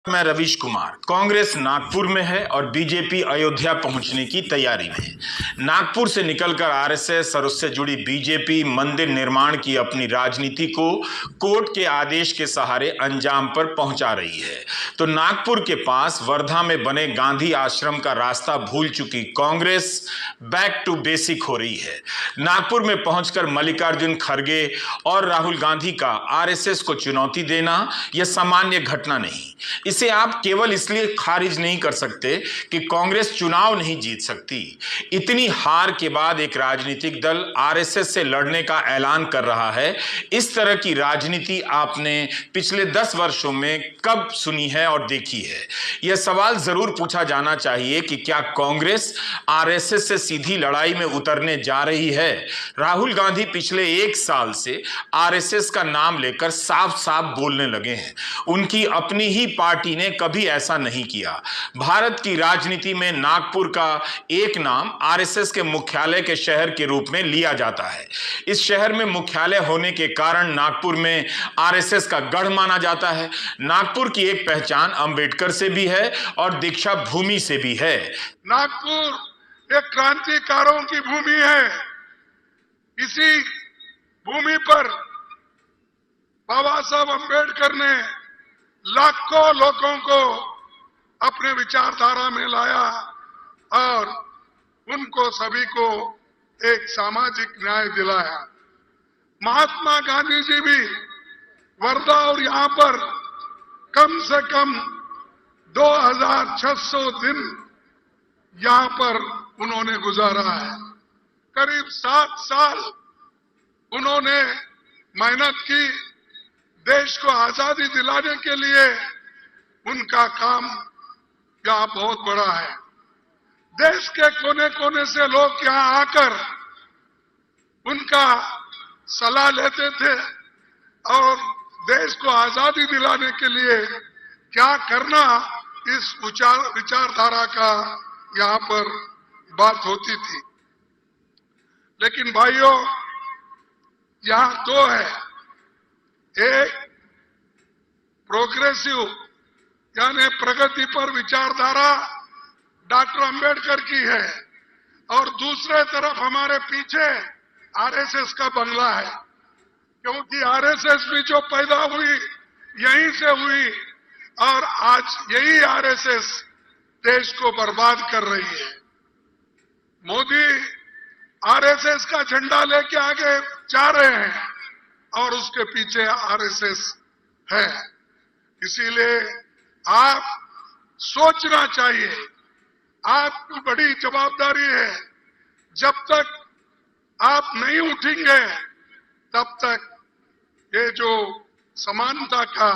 मैं रवीश कुमार। कांग्रेस नागपुर में है और बीजेपी अयोध्या पहुंचने की तैयारी में है। नागपुर से निकलकर आरएसएस और उससे जुड़ी बीजेपी मंदिर निर्माण की अपनी राजनीति को कोर्ट के आदेश के सहारे अंजाम पर पहुंचा रही है, तो नागपुर के पास वर्धा में बने गांधी आश्रम का रास्ता भूल चुकी कांग्रेस बैक टू बेसिक हो रही है। नागपुर में पहुंचकर मल्लिकार्जुन खड़गे और राहुल गांधी का आरएसएस को चुनौती देना यह सामान्य घटना नहीं। इसे आप केवल इसलिए खारिज नहीं कर सकते कि कांग्रेस चुनाव नहीं जीत सकती। इतनी हार के बाद एक राजनीतिक दल आरएसएस से लड़ने का ऐलान कर रहा है। इस तरह की राजनीति आपने पिछले 10 वर्षों में कब सुनी है और देखी है? यह सवाल जरूर पूछा जाना चाहिए कि क्या कांग्रेस आरएसएस से सीधी लड़ाई में उतरने जा रही है? राहुल गांधी पिछले 1 साल से आरएसएस का नाम लेकर साफ साफ बोलने लगे हैं। उनकी अपनी ही पार्टी ने कभी ऐसा नहीं किया। भारत की राजनीति में नागपुर का एक नाम आरएसएस के मुख्यालय के शहर के रूप में लिया जाता है। इस शहर में मुख्यालय होने के कारण नागपुर में आरएसएस का गढ़ माना जाता है। नागपुर की एक पहचान अंबेडकर से भी है और दीक्षा भूमि से भी है। नागपुर एक क्रांतिकारों की भूमि है। इसी भूमि पर बाबा साहब अंबेडकर ने लाखों लोगों को अपने विचारधारा में लाया और उनको सभी को एक सामाजिक न्याय दिलाया। महात्मा गांधी जी भी वर्धा और यहां पर कम से कम 2600 दिन यहां पर उन्होंने गुजारा है। करीब 7 साल उन्होंने मेहनत की। देश को आजादी दिलाने के लिए उनका काम यहाँ बहुत बड़ा है। देश के कोने कोने से लोग यहाँ आकर उनका सलाह लेते थे और देश को आजादी दिलाने के लिए क्या करना, इस विचारधारा का यहाँ पर बात होती थी। लेकिन भाइयों, यहाँ 2 है। एक प्रोग्रेसिव यानी प्रगति पर विचारधारा डॉक्टर अंबेडकर की है और दूसरे तरफ हमारे पीछे आरएसएस का बंगला है, क्योंकि आरएसएस भी जो पैदा हुई यहीं से हुई और आज यही आरएसएस देश को बर्बाद कर रही है। मोदी आरएसएस का झंडा लेके आगे जा रहे हैं और उसके पीछे आरएसएस है। इसीलिए आप सोचना चाहिए, आपकी बड़ी जवाबदारी है। जब तक आप नहीं उठेंगे तब तक ये जो समानता का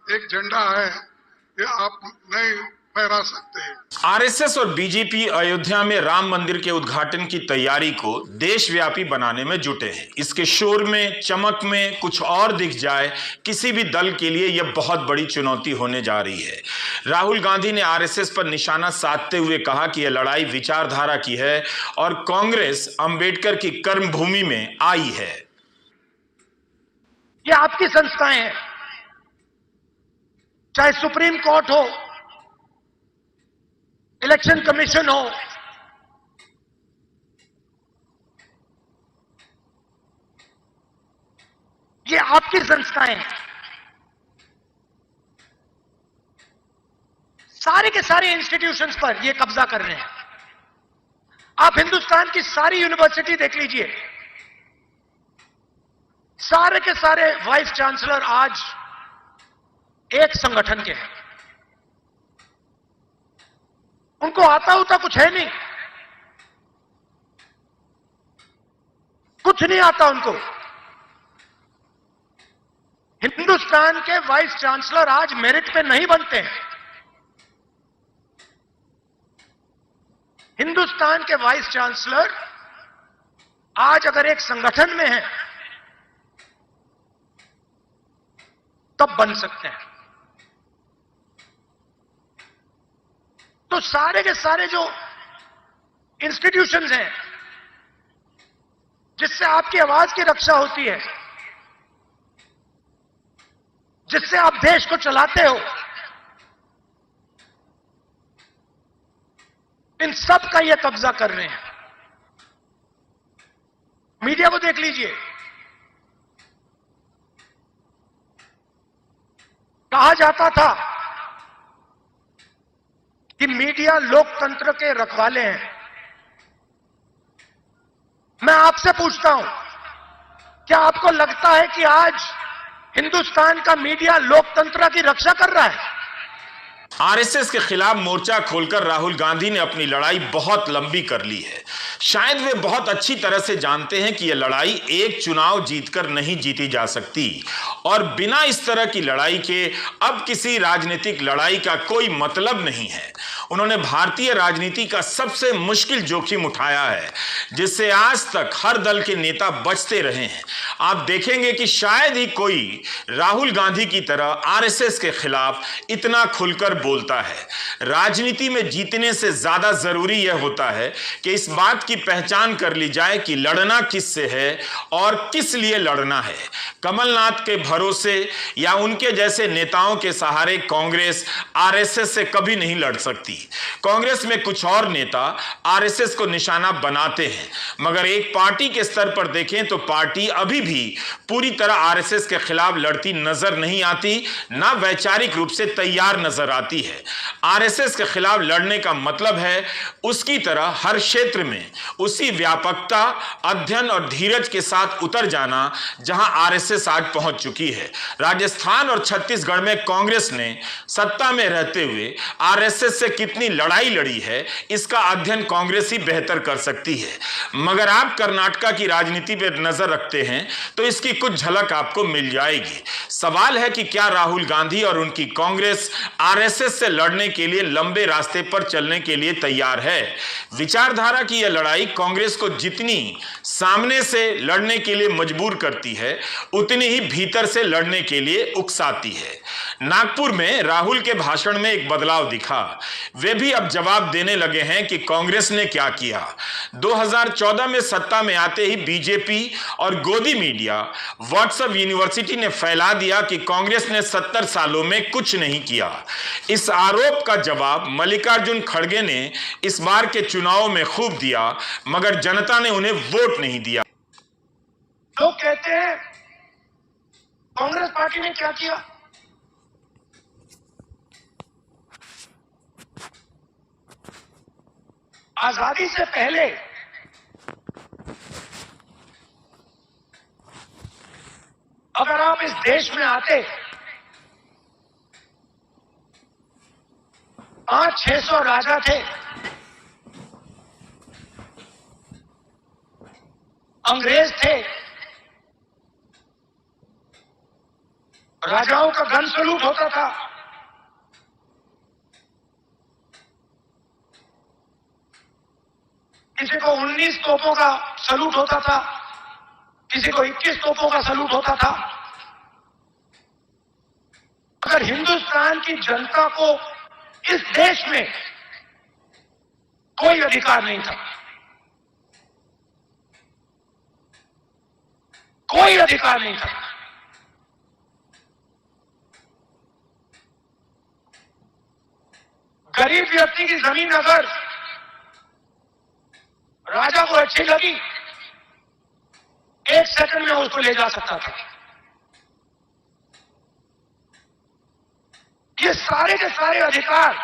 एक झंडा है ये आप नहीं फहरा सकते हैं। आरएसएस और बीजेपी अयोध्या में राम मंदिर के उद्घाटन की तैयारी को देशव्यापी बनाने में जुटे हैं। इसके शोर में, चमक में कुछ और दिख जाए, किसी भी दल के लिए यह बहुत बड़ी चुनौती होने जा रही है। राहुल गांधी ने आरएसएस पर निशाना साधते हुए कहा कि यह लड़ाई विचारधारा की है और कांग्रेस अंबेडकर की कर्मभूमि में आई है। ये आपकी संस्थाएं हैं, चाहे सुप्रीम कोर्ट हो, इलेक्शन कमीशन हो, ये आपकी संस्थाएं हैं। सारे के सारे इंस्टीट्यूशंस पर ये कब्जा कर रहे हैं। आप हिंदुस्तान की सारी यूनिवर्सिटी देख लीजिए, सारे के सारे वाइस चांसलर आज एक संगठन के हैं। उनको आता होता कुछ है नहीं, कुछ नहीं आता उनको। हिंदुस्तान के वाइस चांसलर आज मेरिट पे नहीं बनते हैं। हिंदुस्तान के वाइस चांसलर आज अगर एक संगठन में है तब बन सकते हैं। तो सारे के सारे जो इंस्टीट्यूशंस हैं जिससे आपकी आवाज की रक्षा होती है, जिससे आप देश को चलाते हो, इन सब का ये कब्जा कर रहे हैं। मीडिया को देख लीजिए, कहा जाता था कि मीडिया लोकतंत्र के रखवाले हैं। मैं आपसे पूछता हूं, क्या आपको लगता है कि आज हिंदुस्तान का मीडिया लोकतंत्र की रक्षा कर रहा है? आरएसएस के खिलाफ मोर्चा खोलकर राहुल गांधी ने अपनी लड़ाई बहुत लंबी कर ली है। शायद वे बहुत अच्छी तरह से जानते हैं कि यह लड़ाई एक चुनाव जीतकर नहीं जीती जा सकती और बिना इस तरह की लड़ाई के अब किसी राजनीतिक लड़ाई का कोई मतलब नहीं है। उन्होंने भारतीय राजनीति का सबसे मुश्किल जोखिम उठाया है, जिससे आज तक हर दल के नेता बचते रहे हैं। आप देखेंगे कि शायद ही कोई राहुल गांधी की तरह आरएसएस के खिलाफ इतना खुलकर बोलता है। राजनीति में जीतने से ज्यादा जरूरी यह होता है कि इस बात की पहचान कर ली जाए कि लड़ना किससे है और किस लिए लड़ना है। कमलनाथ के भरोसे या उनके जैसे नेताओं के सहारे कांग्रेस आरएसएस से कभी नहीं लड़ सकती। कांग्रेस में कुछ और नेता आरएसएस को निशाना बनाते हैं, मगर एक पार्टी के स्तर पर देखें तो पार्टी अभी भी पूरी तरह आरएसएस के खिलाफ लड़ती नजर नहीं आती, ना वैचारिक रूप से तैयार नजर आती है। आरएसएस के खिलाफ लड़ने का मतलब है उसकी तरह हर क्षेत्र में उसी व्यापकता, अध्ययन और धीरज के साथ उतर जाना जहां आरएसएस आज पहुंच चुकी है। राजस्थान और छत्तीसगढ़ में कांग्रेस ने सत्ता में रहते हुए आरएसएस से कितनी लड़ाई लड़ी है, इसका अध्ययन कांग्रेस ही बेहतर कर सकती है। मगर आप कर्नाटका की राजनीति पर नजर रखते हैं तो इसकी कुछ झलक आपको मिल जाएगी। सवाल है कि क्या राहुल गांधी और उनकी कांग्रेस आरएसएस से लड़ने के लिए लंबे रास्ते पर चलने के लिए तैयार है? विचारधारा की यह लड़ाई कांग्रेस को जितनी सामने से लड़ने के लिए मजबूर करती है, उतनी ही भीतर से लड़ने के लिए उकसाती है। नागपुर में राहुल के भाषण में एक बदलाव दिखा। वे भी अब जवाब देने लगे हैं कि कांग्रेस ने क्या किया। 2014 में सत्ता में आते ही बीजेपी और गोदी मीडिया व्हाट्सएप यूनिवर्सिटी ने फैला दिया कि कांग्रेस ने 70 सालों में कुछ नहीं किया। इस आरोप का जवाब मल्लिकार्जुन खड़गे ने इस बार के चुनाव में खूब दिया, मगर जनता ने उन्हें वोट नहीं दिया। लोग कहते हैं कांग्रेस पार्टी ने क्या किया? आजादी से पहले अगर आप इस देश में आते 500-600 राजा थे, अंग्रेज थे, राजाओं का गन सलूट होता था, किसी को 19 तोपों का सलूट होता था, किसी को 21 तोपों का सलूट होता था। अगर हिंदुस्तान की जनता को इस देश में कोई अधिकार नहीं था, कोई अधिकार नहीं था, गरीब व्यक्ति की जमीन अगर राजा को अच्छी लगी, 1 सेकंड में उसको ले जा सकता था। ये सारे के सारे अधिकार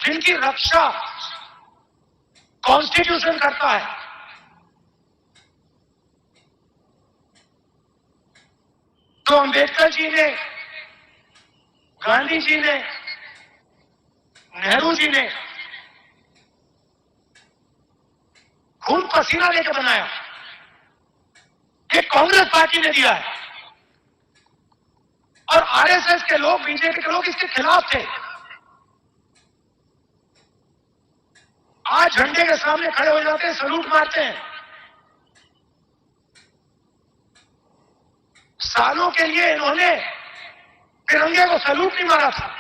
जिनकी रक्षा कॉन्स्टिट्यूशन करता है, तो अंबेडकर जी ने, गांधी जी ने, नेहरू जी ने खून पसीना लेकर बनाया, ये कांग्रेस पार्टी ने दिया है। और आरएसएस के लोग, बीजेपी के लोग इसके खिलाफ थे। आज झंडे के सामने खड़े हो जाते हैं, सलूट मारते हैं। सालों के लिए इन्होंने तिरंगे को सलूट नहीं मारा था।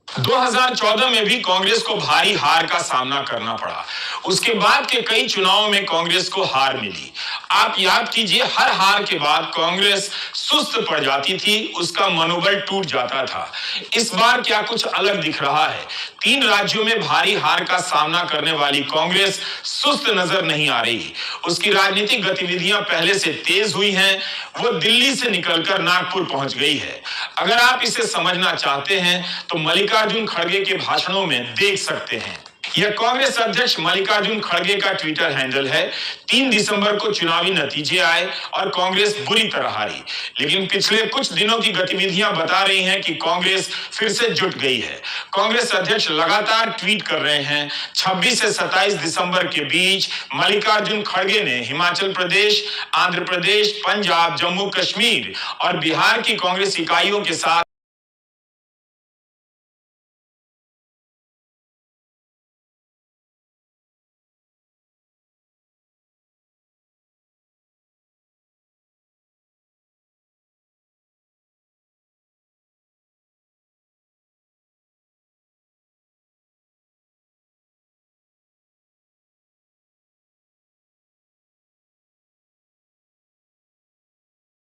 2014 में भी कांग्रेस को भारी हार का सामना करना पड़ा। उसके बाद के कई चुनावों में कांग्रेस को हार मिली। आप याद कीजिए, हर हार के बाद कांग्रेस सुस्त पड़ जाती थी, उसका मनोबल टूट जाता था। इस बार क्या कुछ अलग दिख रहा है? 3 राज्यों में भारी हार का सामना करने वाली कांग्रेस सुस्त नजर नहीं आ रही। उसकी राजनीतिक गतिविधियां पहले से तेज हुई हैं। वो दिल्ली से निकलकर नागपुर पहुंच गई है। अगर आप इसे समझना चाहते हैं तो मल्लिकार्जुन खड़गे के भाषणों में देख सकते हैं। यह कांग्रेस अध्यक्ष मल्लिकार्जुन खड़गे का ट्विटर हैंडल है। 3 दिसंबर को चुनावी नतीजे आए और कांग्रेस बुरी तरह हारी, लेकिन पिछले कुछ दिनों की गतिविधियां बता रही हैं कि कांग्रेस फिर से जुट गई है। कांग्रेस अध्यक्ष लगातार ट्वीट कर रहे हैं। 26 से 27 दिसंबर के बीच मल्लिकार्जुन खड़गे ने हिमाचल प्रदेश, आंध्र प्रदेश, पंजाब, जम्मू कश्मीर और बिहार की कांग्रेस इकाइयों के साथ